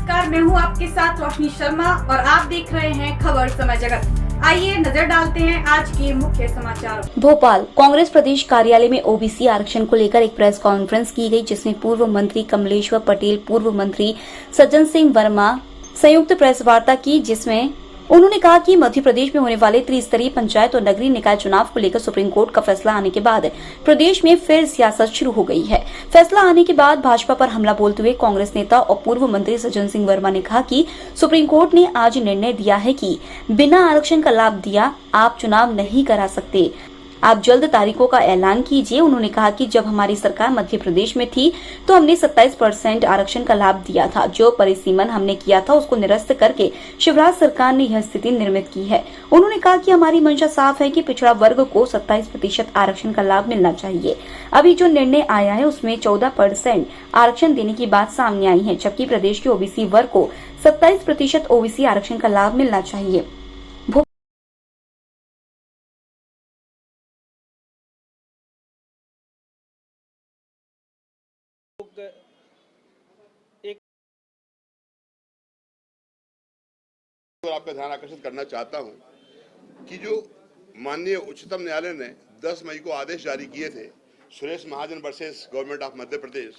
नमस्कार, मैं हूं आपके साथ रोशनी शर्मा और आप देख रहे हैं खबर समय जगत। आइए नजर डालते हैं आज के मुख्य समाचारों। भोपाल कांग्रेस प्रदेश कार्यालय में ओबीसी आरक्षण को लेकर एक प्रेस कॉन्फ्रेंस की गई, जिसमें पूर्व मंत्री कमलेश्वर पटेल, पूर्व मंत्री सज्जन सिंह वर्मा संयुक्त प्रेस वार्ता की, जिसमें उन्होंने कहा कि मध्य प्रदेश में होने वाले त्रिस्तरीय पंचायत और नगरीय निकाय चुनाव को लेकर सुप्रीम कोर्ट का फैसला आने के बाद प्रदेश में फिर सियासत शुरू हो गई है। फैसला आने के बाद भाजपा पर हमला बोलते हुए कांग्रेस नेता और पूर्व मंत्री सज्जन सिंह वर्मा ने कहा कि सुप्रीम कोर्ट ने आज निर्णय दिया है कि बिना आरक्षण का लाभ दिया आप चुनाव नहीं करा सकते, आप जल्द तारीखों का ऐलान कीजिए। उन्होंने कहा कि जब हमारी सरकार मध्य प्रदेश में थी तो हमने 27% आरक्षण का लाभ दिया था। जो परिसीमन हमने किया था उसको निरस्त करके शिवराज सरकार ने यह स्थिति निर्मित की है। उन्होंने कहा कि हमारी मंशा साफ है कि पिछड़ा वर्ग को 27% आरक्षण का लाभ मिलना चाहिए। अभी जो निर्णय आया है उसमें 14% आरक्षण देने की बात सामने आई है, जबकि प्रदेश के ओबीसी वर्ग को 27% ओबीसी आरक्षण का लाभ मिलना चाहिए। और आपका ध्यान आकर्षित करना चाहता हूं कि जो माननीय उच्चतम न्यायालय ने 10 मई को आदेश जारी किए थे सुरेश महाजन versus government of Madhya Pradesh,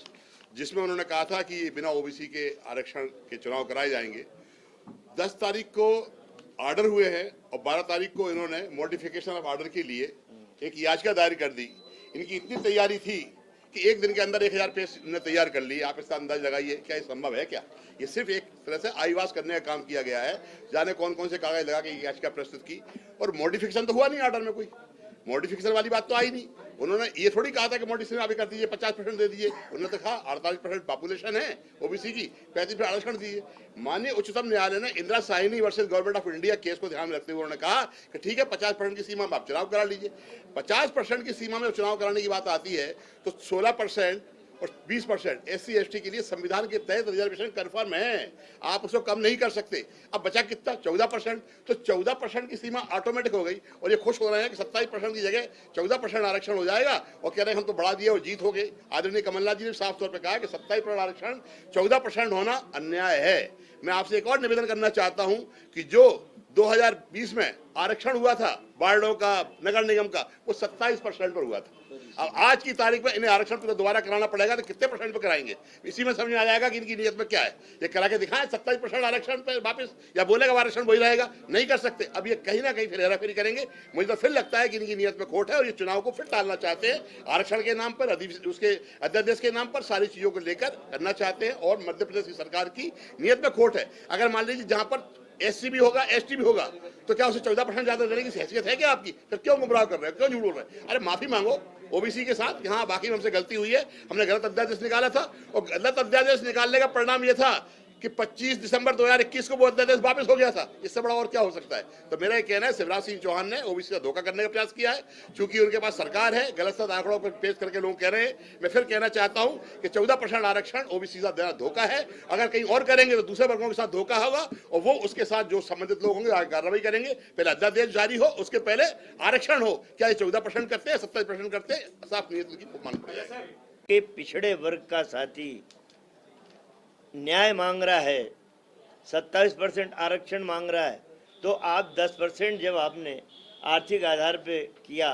जिसमें उन्होंने कहा था कि बिना ओबीसी के आरक्षण के चुनाव कराए जाएंगे। 10 तारीख को ऑर्डर हुए हैं और 12 तारीख को इन्होंने मॉडिफिकेशन ऑफ ऑर्डर के लिए एक याचिका दायर कर दी। इनकी इतनी तैयारी थी कि एक दिन के अंदर 1000 पेज ने तैयार कर ली। आप इसका अंदाज लगाइए, क्या ये संभव है? क्या ये सिर्फ एक तरह से आईवास करने का काम किया गया है? जाने कौन कौन से कागज लगा के याचिका प्रस्तुत की, और मॉडिफिकेशन तो हुआ नहीं ऑर्डर में, कोई मॉडिफिकेशन वाली बात तो आई नहीं। उन्होंने ये थोड़ी कहा था कि मॉडिफिकेशन अभी कर दीजिए, 50% दे दीजिए। उन्होंने तो कहा 48% पॉपुलेशन है ओबीसी की, 35% आरक्षण दीजिए। माननीय उच्चतम न्यायालय ने Indira Sawhney versus government of India case को ध्यान में रखते हुए उन्होंने कहा कि ठीक है, 50% की सीमा में आप चुनाव करा लीजिए। 50% की सीमा में चुनाव कराने की बात आती है तो 16% और 20% SC ST के लिए संविधान के तहत रिजर्वेशन कन्फर्म है, आप उसको कम नहीं कर सकते। अब बचा कितना? 14%। तो 14% की सीमा ऑटोमेटिक हो गई और ये खुश हो रहे हैं कि 27% की जगह 14% आरक्षण हो जाएगा और कह रहे हैं हम तो बढ़ा दिए और जीत हो गई। आदरणीय कमलनाथ जी ने साफ तौर पर कहा कि 27% आरक्षण 14% होना अन्याय है। मैं आपसे एक और निवेदन करना चाहता हूं कि जो 2020 में आरक्षण हुआ था वार्डों का, नगर निगम का, वो 27% पर हुआ था। अब आज की तारीख में इन्हें आरक्षण तो दोबारा कराना पड़ेगा, तो कितने परसेंट पे कराएंगे? इसी में समझ में आ जाएगा कि इनकी नीयत में क्या है। ये करा के दिखाएं 27% आरक्षण पे वापस, या बोलेगा आरक्षण वही रहेगा? नहीं कर सकते। अब ये कहीं ना कहीं फिर हेराफेरी करेंगे। मुझे तो फिर लगता है कि इनकी नीयत में खोट है और ये चुनाव को फिर टालना चाहते हैं। आरक्षण के नाम पर, उसके अध्यादेश के नाम पर सारी चीजों को लेकर करना चाहते हैं और मध्य प्रदेश की सरकार की नीयत में खोट है। अगर मान लीजिए जहां पर SC भी होगा, ST भी होगा, तो क्या उसे 14% ज्यादा देने की हैसियत है क्या आपकी? फिर क्यों गुमराह कर रहे हैं, क्यों झूठ बोल रहे हैं? अरे माफी मांगो ओबीसी के साथ, यहाँ बाकी हमसे गलती हुई है, हमने गलत अध्यादेश निकाला था और गलत अध्यादेश निकालने का परिणाम यह था कि 25 दिसंबर 2021 को वो अध्यादेश वापस हो गया था। इससे बड़ा और क्या हो सकता है? तो मेरा ये कहना है, शिवराज सिंह चौहान ने ओबीसी का धोखा करने का प्रयास किया है। चूंकि उनके पास सरकार है, गलत सद आंकड़ों पर पेश करके लोग कह रहे हैं। मैं फिर कहना चाहता हूं कि 14% आरक्षण ओबीसी का देना धोखा है। अगर कहीं और करेंगे तो दूसरे वर्गों के साथ धोखा होगा और वो उसके साथ जो संबंधित लोग होंगे कार्रवाई करेंगे। पहले अध्यादेश जारी हो, उसके पहले आरक्षण हो। क्या ये 14% करते हैं, 27% करते हैं? साफ नीयत की मांग के पिछड़े वर्ग का साथी न्याय मांग रहा है, 27% आरक्षण मांग रहा है, तो आप 10% जब आपने आर्थिक आधार पे किया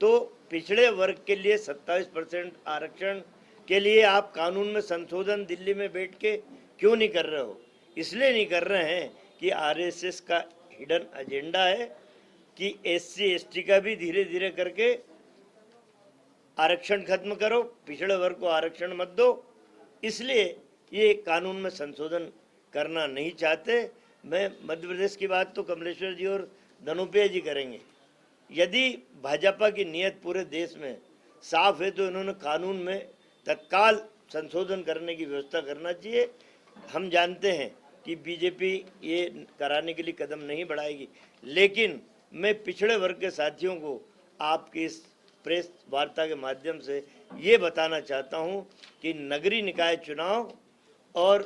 तो पिछड़े वर्ग के लिए 27% आरक्षण के लिए आप कानून में संशोधन दिल्ली में बैठ के क्यों नहीं कर रहे हो? इसलिए नहीं कर रहे हैं कि RSS का हिडन एजेंडा है कि SC ST का भी धीरे धीरे करके आरक्षण खत्म करो, पिछड़े वर्ग को आरक्षण मत दो। इसलिए ये कानून में संशोधन करना नहीं चाहते। मैं मध्य प्रदेश की बात तो कमलेश्वर जी और धनुप्रिया जी करेंगे। यदि भाजपा की नीयत पूरे देश में साफ है तो इन्होंने कानून में तत्काल संशोधन करने की व्यवस्था करना चाहिए। हम जानते हैं कि बीजेपी ये कराने के लिए कदम नहीं बढ़ाएगी, लेकिन मैं पिछड़े वर्ग के साथियों को आपकी इस प्रेस वार्ता के माध्यम से ये बताना चाहता हूँ कि नगरीय निकाय चुनाव और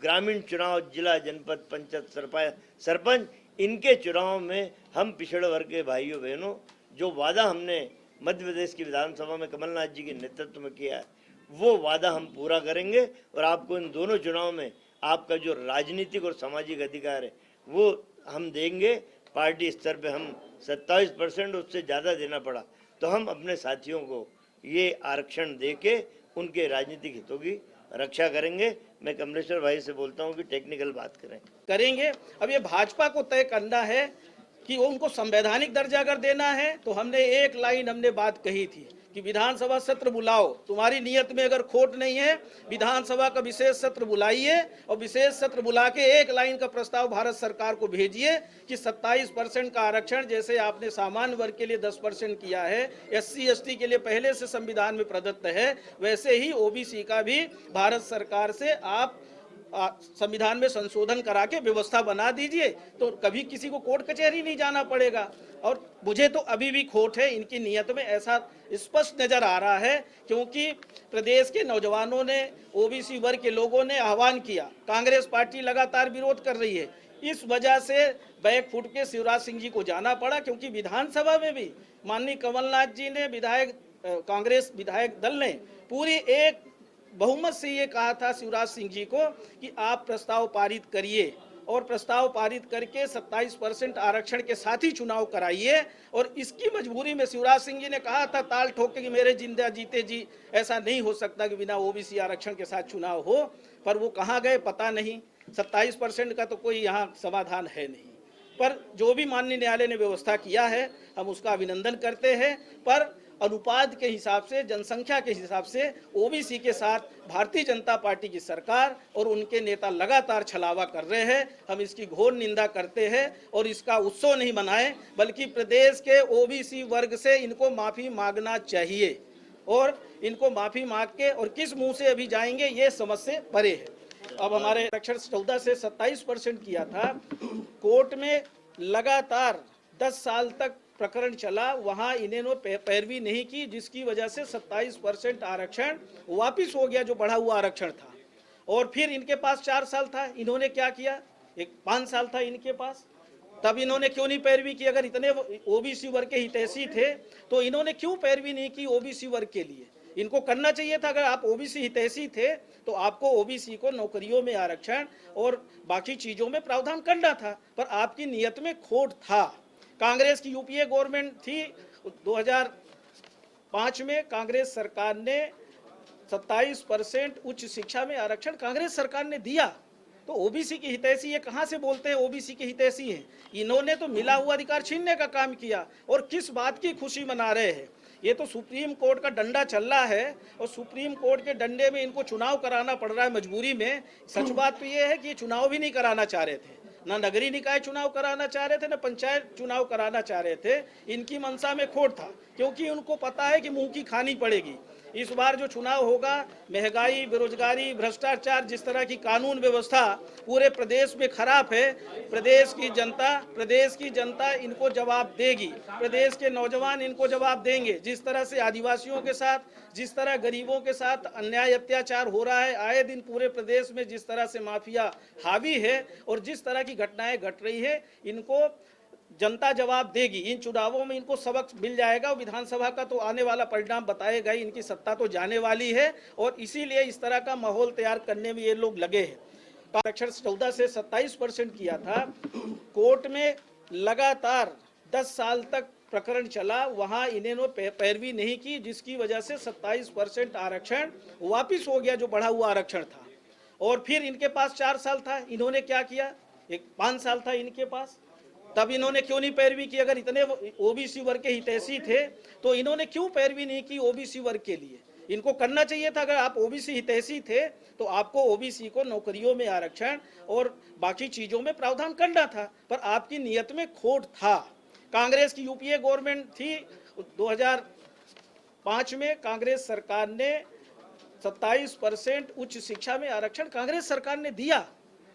ग्रामीण चुनाव, जिला, जनपद, पंचायत, सरपंच, इनके चुनाव में हम पिछड़े वर्ग के भाइयों बहनों जो वादा हमने मध्य प्रदेश की विधानसभा में कमलनाथ जी के नेतृत्व में किया है, वो वादा हम पूरा करेंगे और आपको इन दोनों चुनाव में आपका जो राजनीतिक और सामाजिक अधिकार है वो हम देंगे। पार्टी स्तर पे हम 27% उससे ज़्यादा देना पड़ा तो हम अपने साथियों को ये आरक्षण देके उनके राजनीतिक हितों की रक्षा करेंगे। मैं कमलेश्वर भाई से बोलता हूँ कि टेक्निकल बात करेंगे। अब ये भाजपा को तय करना है कि वो उनको संवैधानिक दर्जा अगर देना है तो हमने एक लाइन हमने बात कही थी कि विधानसभा सत्र बुलाओ। तुम्हारी नीयत में अगर खोट नहीं है, विधानसभा का विशेष सत्र बुलाइए और विशेष सत्र बुला के एक लाइन का प्रस्ताव भारत सरकार को भेजिए कि 27% का आरक्षण जैसे आपने सामान्य वर्ग के लिए 10% किया है, SC ST के लिए पहले से संविधान में प्रदत्त है, वैसे ही OBC का भी भारत सरकार से आप संविधान में संशोधन करा के व्यवस्था बना दीजिए, तो कभी किसी को कोर्ट कचहरी नहीं जाना पड़ेगा। और मुझे तो अभी भी खोट है इनकी नीयत में, ऐसा स्पष्ट नजर आ रहा है, क्योंकि प्रदेश के नौजवानों ने, OBC वर्ग के लोगों ने आह्वान किया, कांग्रेस पार्टी लगातार विरोध कर रही है। इस वजह से बैक फुट के शिवराज सिंह जी को जाना पड़ा, क्योंकि विधानसभा में भी माननीय कमलनाथ जी ने, कांग्रेस विधायक दल ने पूरी एक बहुमत से ये कहा था शिवराज सिंह जी को कि आप प्रस्ताव पारित करिए और प्रस्ताव पारित करके 27% आरक्षण के साथ ही चुनाव कराइए। और इसकी मजबूरी में शिवराज सिंह जी ने कहा था ताल ठोक के कि मेरे जिंदा जीते जी ऐसा नहीं हो सकता कि बिना OBC आरक्षण के साथ चुनाव हो, पर वो कहाँ गए पता नहीं। 27% का तो कोई यहाँ समाधान है नहीं, पर जो भी माननीय न्यायालय ने व्यवस्था किया है हम उसका अभिनंदन करते हैं। पर अनुपात के हिसाब से, जनसंख्या के हिसाब से OBC के साथ भारतीय जनता पार्टी की सरकार और उनके नेता लगातार छलावा कर रहे हैं। हम इसकी घोर निंदा करते हैं और इसका उत्सव नहीं मनाएं, बल्कि प्रदेश के OBC वर्ग से इनको माफ़ी मांगना चाहिए और इनको माफ़ी मांग के और किस मुंह से अभी जाएंगे ये समझ से परे है। अब हमारे आरक्षण 14 से 27% किया था, कोर्ट में लगातार 10 साल तक प्रकरण चला, वहां इन्होंने पैरवी नहीं की, जिसकी वजह से 27% आरक्षण वापिस हो गया जो बढ़ा हुआ आरक्षण था। और फिर इनके पास 4 साल था, इन्होंने क्या किया, 5 साल था इनके पास, तब इन्होंने क्यों नहीं पैरवी की? अगर इतने OBC वर्ग के हितैषी थे तो इन्होंने क्यों पैरवी नहीं की OBC वर्ग के लिए? इनको करना चाहिए था। अगर आप OBC हितैषी थे तो आपको OBC को नौकरियों में आरक्षण और बाकी चीजों में प्रावधान करना था, पर आपकी नीयत में खोट था। कांग्रेस की UPA गवर्नमेंट थी, 2005 में कांग्रेस सरकार ने 27% उच्च शिक्षा में आरक्षण कांग्रेस सरकार ने दिया। तो OBC की हितैषी ये कहाँ से बोलते हैं OBC के हितैषी हैं? इन्होंने तो मिला हुआ अधिकार छीनने का काम किया और किस बात की खुशी मना रहे हैं? ये तो सुप्रीम कोर्ट का डंडा चल रहा है और सुप्रीम कोर्ट के डंडे में इनको चुनाव कराना पड़ रहा है मजबूरी में। सच बात तो ये है कि ये चुनाव भी नहीं कराना चाह रहे थे, ना नगरीय निकाय चुनाव कराना चाह रहे थे, ना पंचायत चुनाव कराना चाह रहे थे। इनकी मंशा में खोट था, क्योंकि उनको पता है कि मुंह की खानी पड़ेगी। इस बार जो चुनाव होगा, महंगाई, बेरोजगारी, भ्रष्टाचार, जिस तरह की कानून व्यवस्था पूरे प्रदेश में खराब है, प्रदेश की जनता इनको जवाब देगी, प्रदेश के नौजवान इनको जवाब देंगे। जिस तरह से आदिवासियों के साथ, जिस तरह गरीबों के साथ अन्याय अत्याचार हो रहा है आए दिन पूरे प्रदेश में, जिस तरह से माफिया हावी है और जिस तरह की घटनाएं घट रही है, इनको जनता जवाब देगी। इन चुनावों में इनको सबक मिल जाएगा। विधानसभा का तो आने वाला परिणाम बताएगा ही, इनकी सत्ता तो जाने वाली है और इसीलिए इस तरह का माहौल तैयार करने में ये लोग लगे हैं। आरक्षण 14 से 27% किया था, कोर्ट में लगातार 10 साल तक प्रकरण चला, वहां इन्होंने पैरवी नहीं की, जिसकी वजह से 27% आरक्षण वापिस हो गया जो बढ़ा हुआ आरक्षण था। और फिर इनके पास 4 साल था, इन्होंने क्या किया, 5 साल था इनके पास, तब इन्होंने क्यों नहीं पैरवी की? अगर इतने OBC वर्ग के हितैषी थे तो इन्होंने क्यों पैरवी नहीं की OBC वर्ग के लिए? इनको करना चाहिए था। अगर आप OBC हितैषी थे तो आपको OBC को नौकरियों में आरक्षण और बाकी चीजों में प्रावधान करना था, पर आपकी नीयत में खोट था। कांग्रेस की UPA गवर्नमेंट थी, 2005 में कांग्रेस सरकार ने 27% उच्च शिक्षा में आरक्षण कांग्रेस सरकार ने दिया।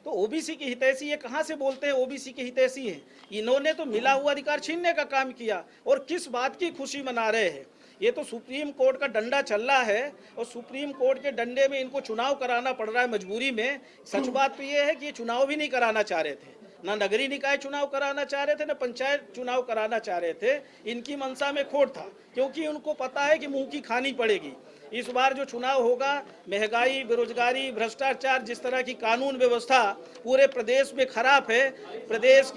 तो OBC की हितैषी ये कहाँ से बोलते हैं OBC के हितैषी हैं? इन्होंने तो मिला हुआ अधिकार छीनने का काम किया और किस बात की खुशी मना रहे हैं? ये तो सुप्रीम कोर्ट का डंडा चल रहा है और सुप्रीम कोर्ट के डंडे में इनको चुनाव कराना पड़ रहा है मजबूरी में। सच बात तो ये है कि ये चुनाव भी नहीं कराना चाह रहे थे, ना नगरीय निकाय चुनाव कराना चाह रहे थे, ना पंचायत चुनाव कराना चाह रहे थे। इनकी मंशा में खोट था, क्योंकि उनको पता है कि मुंह की खानी पड़ेगी। इस बार जो चुनाव होगा, महंगाई, बेरोजगारी, भ्रष्टाचार, जिस तरह की कानून व्यवस्था पूरे प्रदेश में खराब है, प्रदेश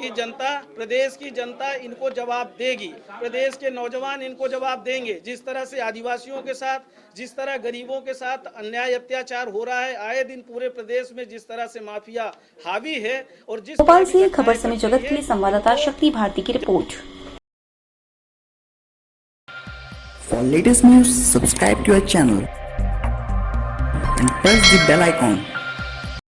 की जनता इनको जवाब देगी। प्रदेश के नौजवान इनको जवाब देंगे। जिस तरह से आदिवासियों के साथ, जिस तरह गरीबों के साथ अन्याय अत्याचार हो रहा है, आए दिन पूरे प्रदेश में जिस तरह से माफिया हावी है, और जिस भोपाल तरह की से खबर घटनाएं समय घटती जगत के है, लिए संवाददाता शक्ति भारती की report. For latest news, subscribe to our channel and press the bell icon.